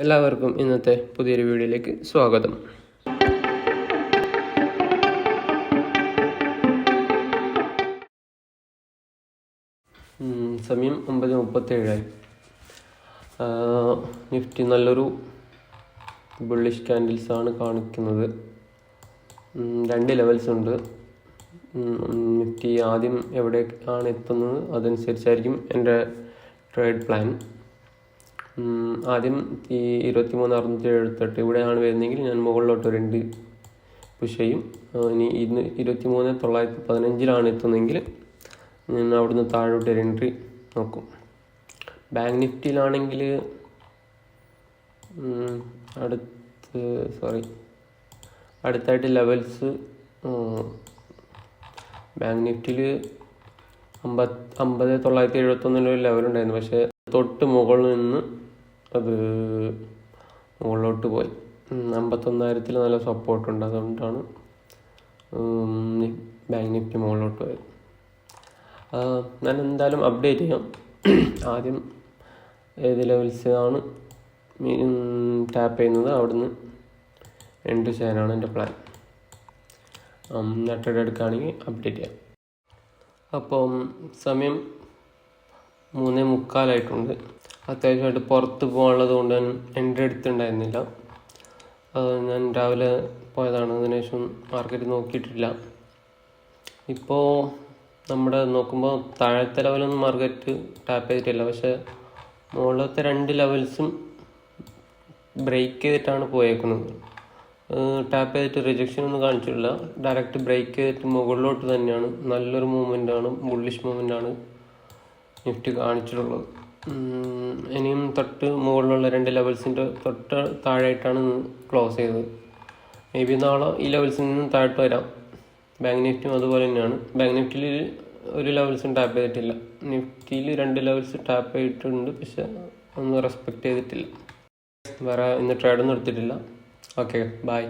എല്ലാവർക്കും ഇന്നത്തെ പുതിയൊരു വീഡിയോയിലേക്ക് സ്വാഗതം. സമയം 9:37. നിഫ്റ്റി നല്ലൊരു ബുള്ളിഷ് ക്യാൻഡിൽസ് ആണ് കാണിക്കുന്നത്. 2 ലെവൽസ് ഉണ്ട്. നിഫ്റ്റി ആദ്യം എവിടേക്കാണ് എത്തുന്നത് അതനുസരിച്ചായിരിക്കും എൻ്റെ ട്രേഡ് പ്ലാൻ. ആദ്യം ഈ 23,678 ഇവിടെയാണ് വരുന്നതെങ്കിൽ ഞാൻ മുകളിലോട്ട് 2 പുഷ് ചെയ്യും. ഇനി 23,915 എത്തുന്നതെങ്കിൽ ഞാൻ അവിടുന്ന് താഴോട്ട് 2 എൻട്രി നോക്കും. ബാങ്ക് നിഫ്റ്റിയിലാണെങ്കിൽ അടുത്തായിട്ട് ലെവൽസ് ബാങ്ക് നിഫ്റ്റിയിൽ 50,971 ഒരു ലെവലുണ്ടായിരുന്നു. പക്ഷേ തൊട്ട് മുകളിൽ നിന്ന് അത് മുകളിലോട്ട് പോയി. 51,000 നല്ല സപ്പോർട്ടുണ്ട്. അതുകൊണ്ടാണ് ബാങ്ക് നിഫ്റ്റി മുകളിലോട്ട് പോയത്. ഞാൻ എന്തായാലും അപ്ഡേറ്റ് ചെയ്യാം. ആദ്യം ഏത് ലെവൽസ് ആണ് ടാപ്പ് ചെയ്യുന്നത് അവിടുന്ന് എൻട്രി ചെയ്യാനാണ് എൻ്റെ പ്ലാൻ. ട്രേഡ് എടുക്കുകയാണെങ്കിൽ അപ്ഡേറ്റ് ചെയ്യാം. അപ്പം സമയം 3:45 അത്യാവശ്യമായിട്ട് പുറത്ത് പോകാനുള്ളത് കൊണ്ട് ഞാൻ എൻട്രി എടുത്തിട്ടുണ്ടായിരുന്നില്ല. ഞാൻ രാവിലെ പോയതാണ്. അതിനുശേഷം മാർക്കറ്റ് നോക്കിയിട്ടില്ല. ഇപ്പോൾ നമ്മുടെ നോക്കുമ്പോൾ താഴത്തെ ലെവലൊന്നും മാർക്കറ്റ് ടാപ്പ് ചെയ്തിട്ടില്ല. പക്ഷേ മുകളിലത്തെ 2 ലെവൽസും ബ്രേക്ക് ചെയ്തിട്ടാണ് പോയേക്കുന്നത്. ടാപ്പ് ചെയ്തിട്ട് റിജക്ഷൻ ഒന്നും കാണിച്ചിട്ടില്ല. ഡയറക്റ്റ് ബ്രേക്ക് ചെയ്തിട്ട് മുകളിലോട്ട് തന്നെയാണ്. നല്ലൊരു മൂവ്മെൻ്റാണ്, ബുള്ളിഷ് മൂവ്മെൻ്റാണ് നിഫ്റ്റി കാണിച്ചിട്ടുള്ളത്. ഇനിയും തൊട്ട് മുകളിലുള്ള 2 ലെവൽസിൻ്റെ തൊട്ട് താഴെയായിട്ടാണ് ക്ലോസ് ചെയ്തത്. മേ ബി നാളെ ഈ ലെവൽസിൽ നിന്നും താഴോട്ട് വരാം. ബാങ്ക് നിഫ്റ്റിയും അതുപോലെ തന്നെയാണ്. ബാങ്ക് നിഫ്റ്റിയിൽ ഒരു ലെവൽസും ടാപ്പ് ചെയ്തിട്ടില്ല. നിഫ്റ്റിയിൽ 2 ലെവൽസ് ടാപ്പ് ചെയ്തിട്ടുണ്ട്, പക്ഷെ ഒന്നും റെസ്പെക്റ്റ് ചെയ്തിട്ടില്ല. വേറെ ഇന്ന് ട്രേഡൊന്നും എടുത്തിട്ടില്ല. Okay, by.